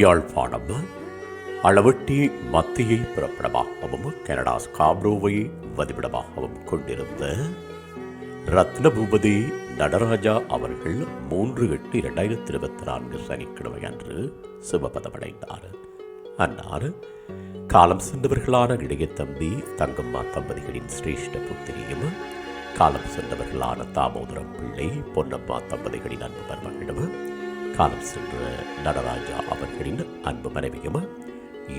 Yazhpanam Alaveddy மத்தியை பிறப்பிடமாகவும் Canada ஸ்காப்ரோவை வதிவிடமாகவும் கொண்டிருந்த ரத்னபூபதி நடராஜா அவர்கள் 3/8/2024 சனிக்கிழமை அன்று சிவபதமடைந்தார். அன்னார் காலம் சென்றவர்களான இளைய தம்பி தங்கம்மா தம்பதிகளின் சிரேஷ்ட புத்திரியும், காலம் சென்றவர்களான தாமோதரம் பிள்ளை பொன்னம்மா தம்பதிகளின் அன்பு மருமகளும், காலம் சென்ற நடராஜா அவர்களின் அன்பு மனைவியும்,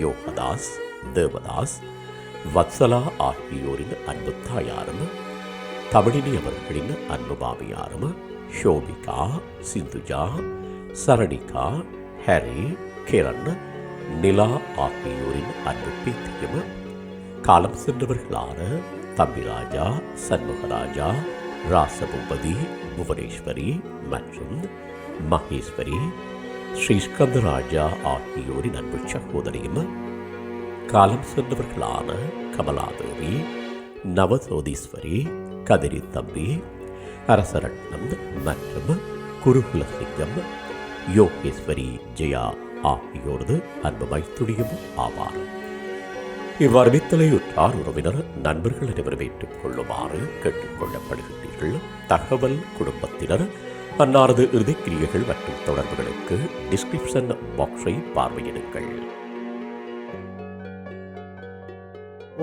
யோகதாஸ், தேவதாஸ், வத்சலா ஆகியோரின் அன்பு தாயாரும், தமிழினி அவர்களின் அன்பு மாமியாரும், ஷோபிகா, சிந்துஜா, சரணிகா, ஹரி, கிரண், நிலா ஆகியோரின் அன்பு பேத்தியும், காலம் சென்றவர்களான தம்பிராஜா, சண்முகராஜா, ராசபூபதி, புவனேஸ்வரி மற்றும் மகேஸ்வரி, ஸ்ரீஸ்கந்தராஜா ஆகியோரின் அன்பு சகோதரியும், காலம் சென்றவர்களான கமலாதேவி, நவசோதீஸ்வரி, கதிரி தம்பி, அரசரட்னம் மற்றும் குருகுலசிங்கம், யோகேஸ்வரி, ஜெயா ஆகியோரது அன்பு மைத்துடியும் ஆவார். இவ்வாறு வித்தலையுற்றார் உறவினர் நண்பர்கள் அனைவரும் ஏற்றுக் கொள்ளுமாறு கேட்டுக் கொள்ளப்படுகின்றீர்கள். தகவல் குடும்பத்தினர் அன்னாரது இறுதிக்கிரியைகள் மற்றும் தொடர்புகளுக்கு டிஸ்கிரிப்ஷன் பாக்ஸை பார்வையிடுங்கள்.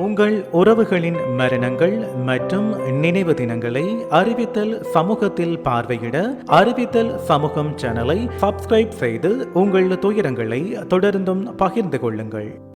உங்கள் உறவுகளின் மரணங்கள் மற்றும் நினைவு தினங்களை அறிவித்தல் சமூகத்தில் பார்வையிட அறிவித்தல் சமூகம் சேனலை சப்ஸ்கிரைப் செய்து உங்கள் துயரங்களை தொடர்ந்தும் பகிர்ந்து கொள்ளுங்கள்.